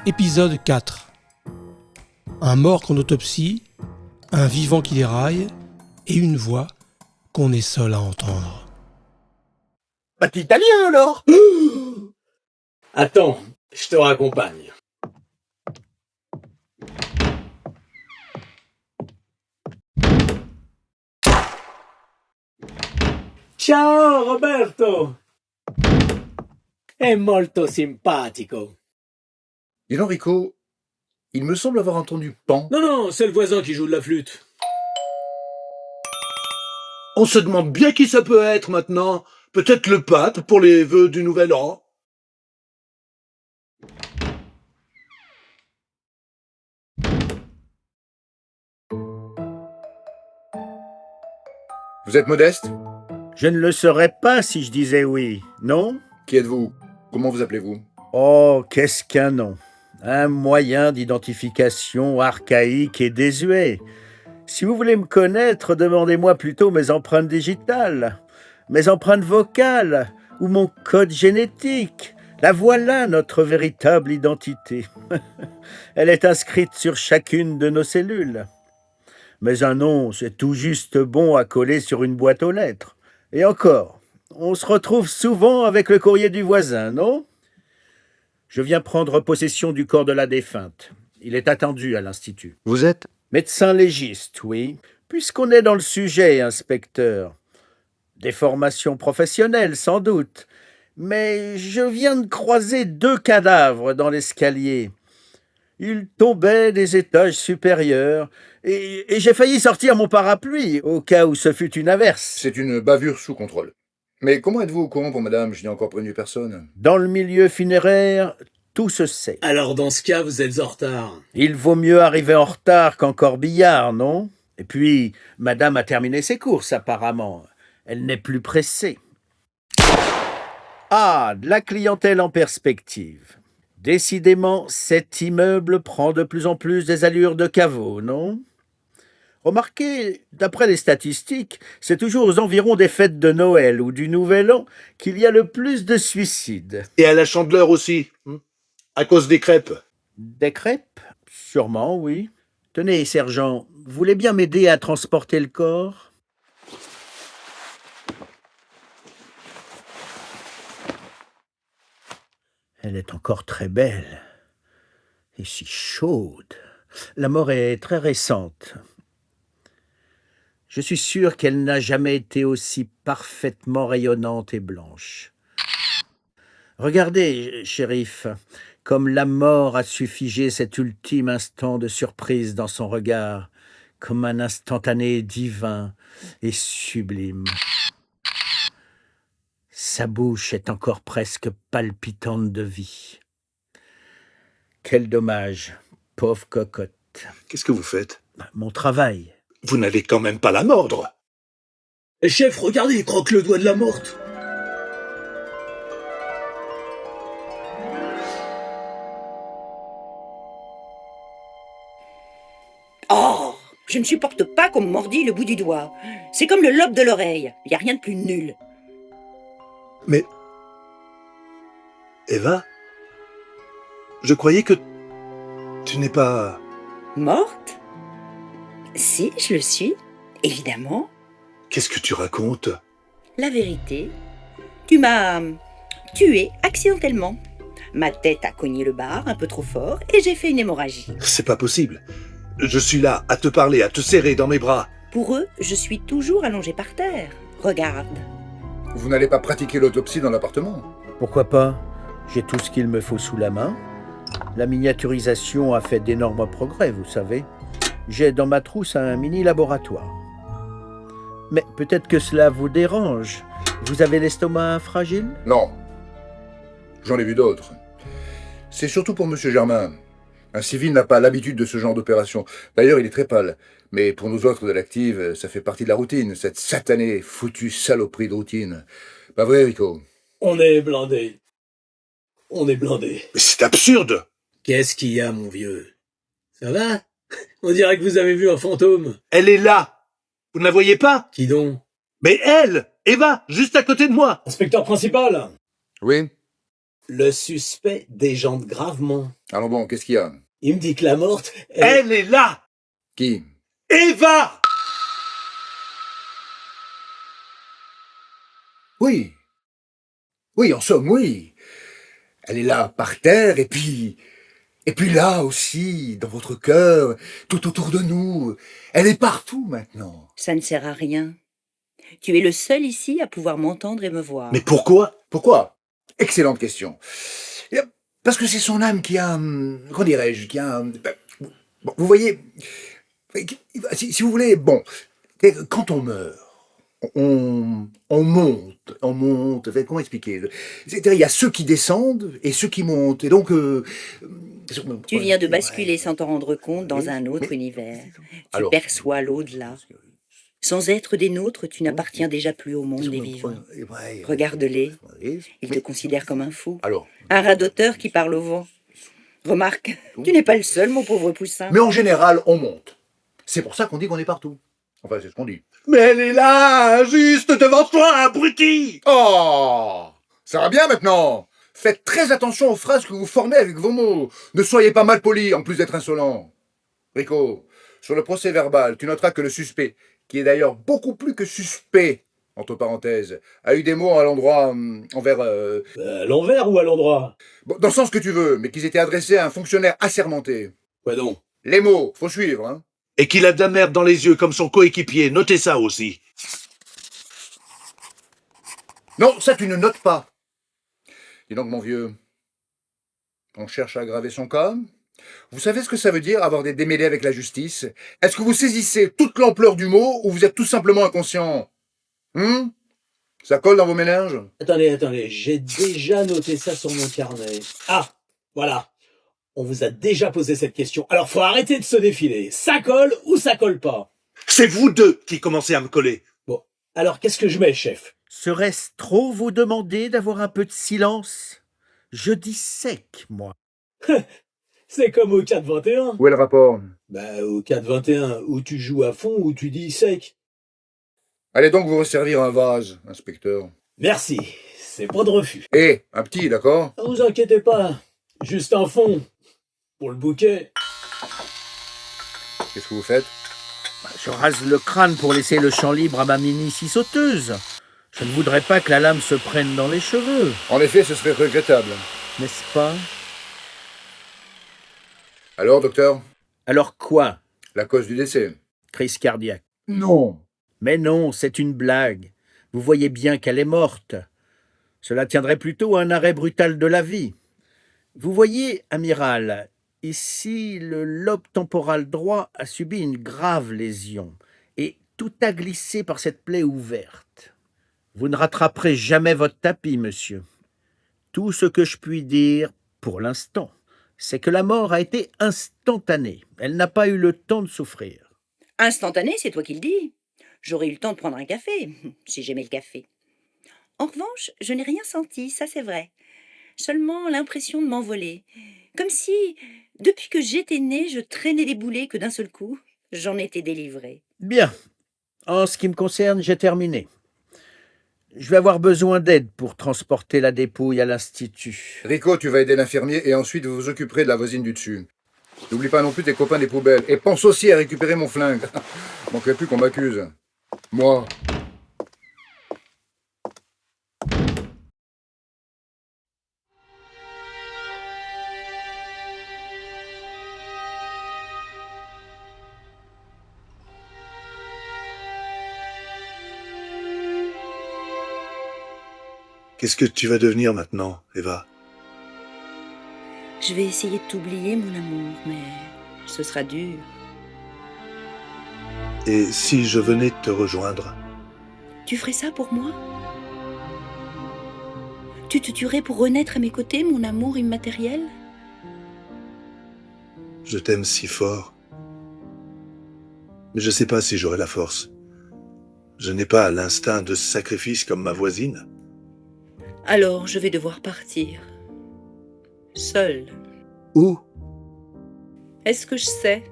Épisode 4. Un mort qu'on autopsie, un vivant qui déraille, et une voix qu'on est seul à entendre. Bah t'es italien alors? Attends, je te raccompagne. Ciao Roberto! È molto simpatico. Dis donc Rico, il me semble avoir entendu Pan. Non, c'est le voisin qui joue de la flûte. On se demande bien qui ça peut être maintenant. Peut-être le pape pour les vœux du nouvel an. Vous êtes modeste? Je ne le saurais pas si je disais oui, non? Qui êtes-vous? Comment vous appelez-vous? Oh, qu'est-ce qu'un nom? Un moyen d'identification archaïque et désuet. Si vous voulez me connaître, demandez-moi plutôt mes empreintes digitales, mes empreintes vocales ou mon code génétique. La voilà, notre véritable identité. Elle est inscrite sur chacune de nos cellules. Mais un nom, c'est tout juste bon à coller sur une boîte aux lettres. Et encore, on se retrouve souvent avec le courrier du voisin, non? Je viens prendre possession du corps de la défunte. Il est attendu à l'Institut. Vous êtes? Médecin légiste, oui. Puisqu'on est dans le sujet, inspecteur. Des formations professionnelles, sans doute. Mais je viens de croiser 2 cadavres dans l'escalier. Ils tombaient des étages supérieurs, et j'ai failli sortir mon parapluie, au cas où ce fût une averse. C'est une bavure sous contrôle. Mais comment êtes-vous au courant pour madame? Je n'ai encore prévenu personne. Dans le milieu funéraire, tout se sait. Alors dans ce cas, vous êtes en retard. Il vaut mieux arriver en retard qu'en corbillard, non? Et puis, madame a terminé ses courses, apparemment. Elle n'est plus pressée. Ah, de la clientèle en perspective. Décidément, cet immeuble prend de plus en plus des allures de caveau, non? Remarquez, d'après les statistiques, c'est toujours aux environs des fêtes de Noël ou du Nouvel An qu'il y a le plus de suicides. Et à la Chandeleur aussi. À cause des crêpes. Des crêpes? Sûrement, oui. Tenez, sergent, vous voulez bien m'aider à transporter le corps? Elle est encore très belle. Et si chaude. La mort est très récente. Je suis sûr qu'elle n'a jamais été aussi parfaitement rayonnante et blanche. Regardez, shérif, comme la mort a su figer cet ultime instant de surprise dans son regard, comme un instantané divin et sublime. Sa bouche est encore presque palpitante de vie. Quel dommage, pauvre cocotte. Qu'est-ce que vous faites? Mon travail. Vous n'allez quand même pas la mordre. Et chef, regardez, il croque le doigt de la morte. Oh, je ne supporte pas qu'on me mordille le bout du doigt. C'est comme le lobe de l'oreille. Il n'y a rien de plus nul. Mais... Eva? Je croyais que... Tu n'es pas... Morte? Si, je le suis, évidemment. Qu'est-ce que tu racontes? La vérité, tu m'as tué accidentellement. Ma tête a cogné le bar un peu trop fort et j'ai fait une hémorragie. C'est pas possible. Je suis là, à te parler, à te serrer dans mes bras. Pour eux, je suis toujours allongée par terre. Regarde. Vous n'allez pas pratiquer l'autopsie dans l'appartement? Pourquoi pas? J'ai tout ce qu'il me faut sous la main. La miniaturisation a fait d'énormes progrès, vous savez. J'ai dans ma trousse un mini-laboratoire. Mais peut-être que cela vous dérange. Vous avez l'estomac fragile? Non. J'en ai vu d'autres. C'est surtout pour monsieur Germain. Un civil n'a pas l'habitude de ce genre d'opération. D'ailleurs, il est très pâle. Mais pour nous autres de l'active, ça fait partie de la routine, cette satanée, foutue saloperie de routine. Pas vrai, Rico? On est blindés. On est blindés. Mais c'est absurde! Qu'est-ce qu'il y a, mon vieux? Ça va? On dirait que vous avez vu un fantôme. Elle est là! Vous ne la voyez pas? Qui donc? Mais elle! Eva, juste à côté de moi! Inspecteur principal? Oui? Le suspect déjante gravement. Alors bon, qu'est-ce qu'il y a? Il me dit que la morte... Elle est là! Qui? Eva! Oui. Oui, en somme, oui. Elle est là, par terre, et puis là aussi, dans votre cœur, tout autour de nous. Elle est partout maintenant. Ça ne sert à rien. Tu es le seul ici à pouvoir m'entendre et me voir. Mais pourquoi? Pourquoi? Excellente question. Eh, parce que c'est son âme qui a, comment dirais-je, qui a, bon, vous voyez, si vous voulez, bon, quand on meurt, on monte, enfin, comment expliquer? C'est-à-dire, il y a ceux qui descendent et ceux qui montent, et donc... Tu viens de basculer sans t'en rendre compte dans un autre mais- univers. Tu Alors- perçois l'au-delà. Sans être des nôtres, tu n'appartiens déjà plus au monde des vivants. Regarde-les. Ils te considèrent comme un fou. Alors, Un radoteur qui parle au vent. Remarque, tu n'es pas le seul, mon pauvre poussin. mais en général, on monte. C'est pour ça qu'on dit qu'on est partout. Enfin, c'est ce qu'on dit. Mais elle est là, juste devant toi, abruti! Oh! Ça va bien maintenant! Faites très attention aux phrases que vous formez avec vos mots. Ne soyez pas mal poli, en plus d'être insolent. Rico, sur le procès verbal, tu noteras que le suspect, qui est d'ailleurs beaucoup plus que suspect, entre parenthèses, a eu des mots à l'endroit envers... À l'envers ou à l'endroit? bon, dans le sens que tu veux, mais qu'ils étaient adressés à un fonctionnaire assermenté. Quoi donc? Les mots, faut suivre, hein. Et qu'il a de la merde dans les yeux comme son coéquipier, notez ça aussi. Non, ça tu ne notes pas. Dis donc, mon vieux, on cherche à aggraver son cas. Vous savez ce que ça veut dire, avoir des démêlés avec la justice? Est-ce que vous saisissez toute l'ampleur du mot ou vous êtes tout simplement inconscient? Ça colle dans vos méninges? Attendez, j'ai déjà noté ça sur mon carnet. Ah, voilà. On vous a déjà posé cette question. Alors faut arrêter de se défiler. Ça colle ou ça colle pas? C'est vous deux qui commencez à me coller. Bon, alors qu'est-ce que je mets, chef? Serait-ce trop vous demander d'avoir un peu de silence? Je dis sec, moi. C'est comme au 4-21. Où est le rapport? Bah, au 4-21, où tu joues à fond, où tu dis sec. Allez donc vous resservir un vase, inspecteur. Merci, c'est pas de refus. Eh, un petit, d'accord? Ne vous inquiétez pas, juste un fond. Pour le bouquet. Qu'est-ce que vous faites? Je rase le crâne pour laisser le champ libre à ma mini-scie sauteuse. Je ne voudrais pas que la lame se prenne dans les cheveux, En effet, ce serait regrettable. n'est-ce pas? Alors, docteur? Alors quoi? La cause du décès? Crise cardiaque. Non. Mais non, c'est une blague. Vous voyez bien qu'elle est morte. Cela tiendrait plutôt à un arrêt brutal de la vie. Vous voyez, amiral, ici, le lobe temporal droit a subi une grave lésion et tout a glissé par cette plaie ouverte. Vous ne rattraperez jamais votre tapis, monsieur. Tout ce que je puis dire, pour l'instant, c'est que la mort a été instantanée. Elle n'a pas eu le temps de souffrir. Instantané, c'est toi qui le dis. J'aurais eu le temps de prendre un café, si j'aimais le café. En revanche, je n'ai rien senti, ça c'est vrai. Seulement l'impression de m'envoler. Comme si, depuis que j'étais née, je traînais les boulets que d'un seul coup, j'en étais délivrée. Bien. En ce qui me concerne, j'ai terminé. Je vais avoir besoin d'aide pour transporter la dépouille à l'institut. Rico, tu vas aider l'infirmier et ensuite vous vous occuperez de la voisine du dessus. N'oublie pas non plus tes copains des poubelles. Et pense aussi à récupérer mon flingue. Manquerait plus qu'on m'accuse. Moi. Qu'est-ce que tu vas devenir maintenant, Eva? Je vais essayer de t'oublier, mon amour, mais ce sera dur. Et si je venais te rejoindre? Tu ferais ça pour moi? Tu te tuerais pour renaître à mes côtés, mon amour immatériel? Je t'aime si fort. Mais je sais pas si j'aurai la force. Je n'ai pas l'instinct de sacrifice comme ma voisine. Alors je vais devoir partir. Seule. Où? Est-ce que je sais?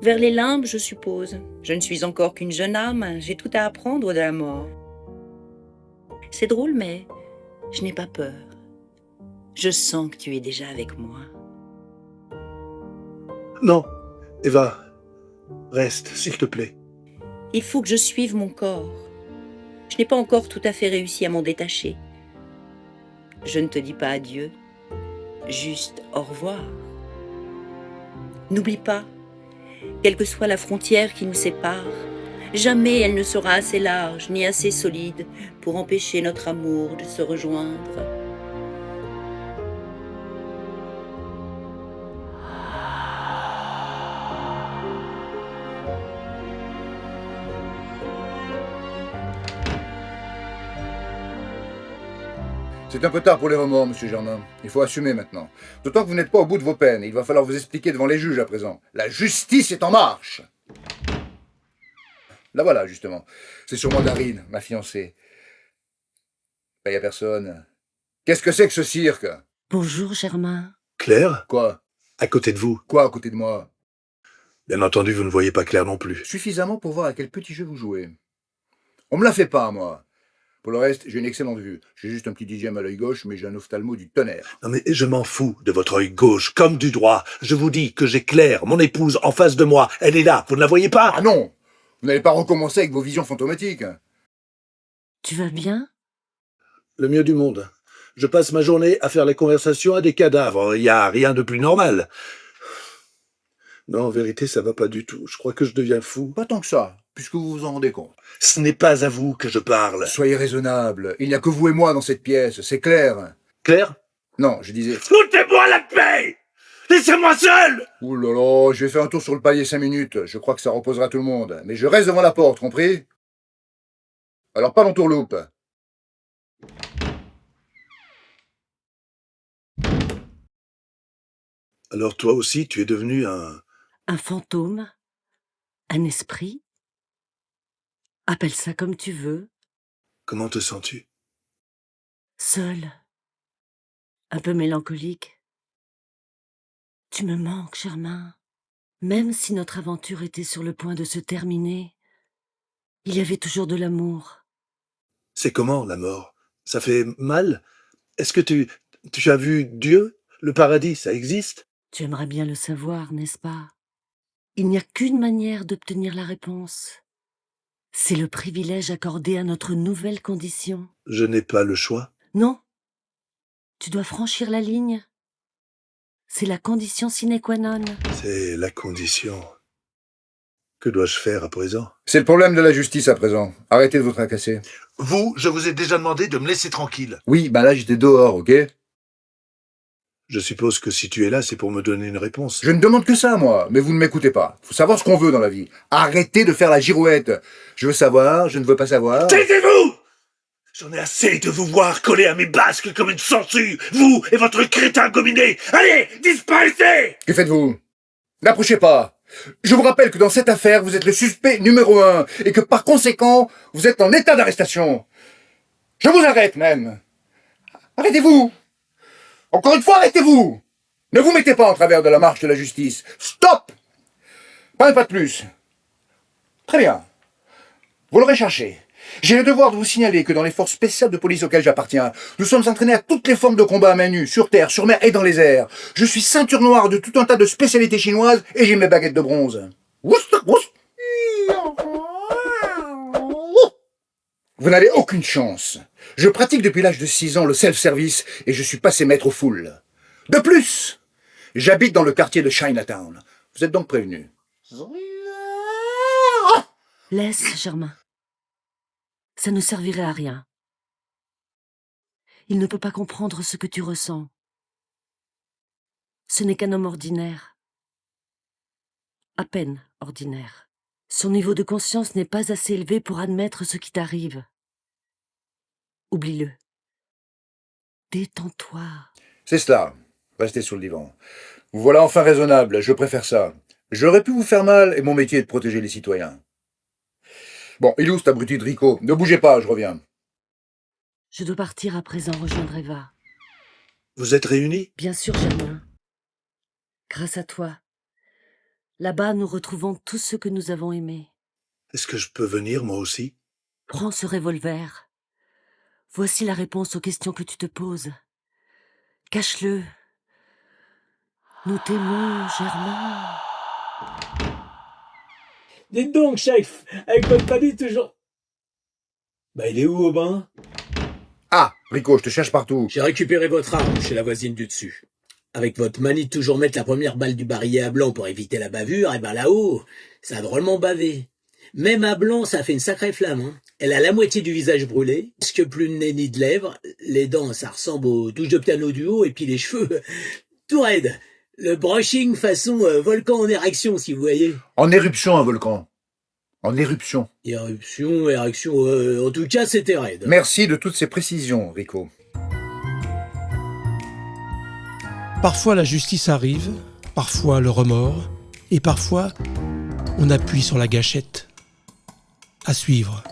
Vers les limbes, je suppose. Je ne suis encore qu'une jeune âme, j'ai tout à apprendre de la mort. C'est drôle, mais je n'ai pas peur. Je sens que tu es déjà avec moi. Non, Eva, reste, s'il te plaît. Il faut que je suive mon corps. Je n'ai pas encore tout à fait réussi à m'en détacher. Je ne te dis pas adieu, juste au revoir. N'oublie pas, quelle que soit la frontière qui nous sépare, jamais elle ne sera assez large ni assez solide pour empêcher notre amour de se rejoindre. C'est un peu tard pour les remords, monsieur Germain. Il faut assumer maintenant. D'autant que vous n'êtes pas au bout de vos peines. Il va falloir vous expliquer devant les juges à présent. La justice est en marche. La voilà, justement. C'est sûrement Darine, ma fiancée. Ben, y a personne. Qu'est-ce que c'est que ce cirque? Bonjour Germain. Claire, Quoi? à côté de vous. Quoi à côté de moi? Bien entendu, vous ne voyez pas Claire non plus. Suffisamment pour voir à quel petit jeu vous jouez. On me la fait pas, moi. Pour le reste, j'ai une excellente vue. J'ai juste un petit dixième à l'œil gauche, mais j'ai un ophtalmo du tonnerre. Non mais je m'en fous de votre œil gauche comme du droit. Je vous dis que j'ai Claire, mon épouse, en face de moi. Elle est là, vous ne la voyez pas? Ah non! Vous n'allez pas recommencer avec vos visions fantomatiques. Tu vas bien? Le mieux du monde. Je passe ma journée à faire les conversations à des cadavres. Il n'y a rien de plus normal. Non, en vérité, ça va pas du tout. Je crois que je deviens fou. Pas tant que ça, puisque vous vous en rendez compte. Ce n'est pas à vous que je parle. Soyez raisonnable. Il n'y a que vous et moi dans cette pièce, c'est clair. Claire? Non, je disais... Foutez-moi la paix! Laissez-moi seul! Ouh là là, je vais faire un tour sur le palier 5 minutes. Je crois que ça reposera tout le monde. Mais je reste devant la porte, compris? Alors pas l'entourloupe. Alors toi aussi, tu es devenu un... Un fantôme? Un esprit? Appelle ça comme tu veux. Comment te sens-tu? Seul. Un peu mélancolique. Tu me manques, Germain. Même si notre aventure était sur le point de se terminer, il y avait toujours de l'amour. C'est comment, la mort? Ça fait mal? Est-ce que tu as vu Dieu? Le paradis, ça existe? Tu aimerais bien le savoir, n'est-ce pas? Il n'y a qu'une manière d'obtenir la réponse. C'est le privilège accordé à notre nouvelle condition. Je n'ai pas le choix. Non, tu dois franchir la ligne. C'est la condition sine qua non. C'est la condition. Que dois-je faire à présent? C'est le problème de la justice à présent. Arrêtez de vous tracasser. Vous, je vous ai déjà demandé de me laisser tranquille. Oui, bah là j'étais dehors, ok? Je suppose que si tu es là, c'est pour me donner une réponse. Je ne demande que ça, moi, mais vous ne m'écoutez pas. Faut savoir ce qu'on veut dans la vie. Arrêtez de faire la girouette. Je veux savoir, je ne veux pas savoir. Taisez-vous! J'en ai assez de vous voir coller à mes basques comme une sangsue, vous et votre crétin gominé. Allez, disparaissez! Que faites-vous? N'approchez pas. Je vous rappelle que dans cette affaire, vous êtes le suspect numéro 1 et que par conséquent, vous êtes en état d'arrestation. Je vous arrête même. Arrêtez-vous. Encore une fois, arrêtez-vous. Ne vous mettez pas en travers de la marche de la justice. Stop. Pas un pas de plus. Très bien. Vous l'aurez cherché. J'ai le devoir de vous signaler que dans les forces spéciales de police auxquelles j'appartiens, nous sommes entraînés à toutes les formes de combat à main nue, sur terre, sur mer et dans les airs. Je suis ceinture noire de tout un tas de spécialités chinoises et j'ai mes baguettes de bronze. Vous n'avez aucune chance. Je pratique depuis l'âge de 6 ans le self-service et je suis passé maître aux foules. De plus, j'habite dans le quartier de Chinatown. Vous êtes donc prévenu. Laisse, Germain. Ça ne servirait à rien. Il ne peut pas comprendre ce que tu ressens. Ce n'est qu'un homme ordinaire. À peine ordinaire. Son niveau de conscience n'est pas assez élevé pour admettre ce qui t'arrive. Oublie-le. Détends-toi. C'est cela. Restez sur le divan. Vous voilà enfin raisonnable, je préfère ça. J'aurais pu vous faire mal et mon métier est de protéger les citoyens. Bon, il est où cet abruti de Rico? Ne bougez pas, je reviens. Je dois partir à présent rejoindre Eva. Vous êtes réunis? Bien sûr, Germain. Grâce à toi. Là-bas, nous retrouvons tout ce que nous avons aimé. Est-ce que je peux venir, moi aussi? Prends ce revolver. Voici la réponse aux questions que tu te poses. Cache-le. Nous t'aimons, Germain. Dites donc, chef, avec votre famille toujours... Bah, il est où, Aubin? Ah, Rico, je te cherche partout. J'ai récupéré votre arme chez la voisine du dessus. Avec votre manie de toujours mettre la première balle du barillet à blanc pour éviter la bavure, et ben là-haut, ça a drôlement bavé. Même à blanc, ça a fait une sacrée flamme. Hein. Elle a la moitié du visage brûlé, presque plus de nez ni de lèvres. Les dents, ça ressemble aux touches de piano du haut, et puis les cheveux, tout raide. Le brushing façon volcan en érection, si vous voyez. En éruption, un volcan. En éruption. Éruption, érection, en tout cas, c'était raide. Merci de toutes ces précisions, Rico. Parfois la justice arrive, parfois le remords, et parfois on appuie sur la gâchette. À suivre.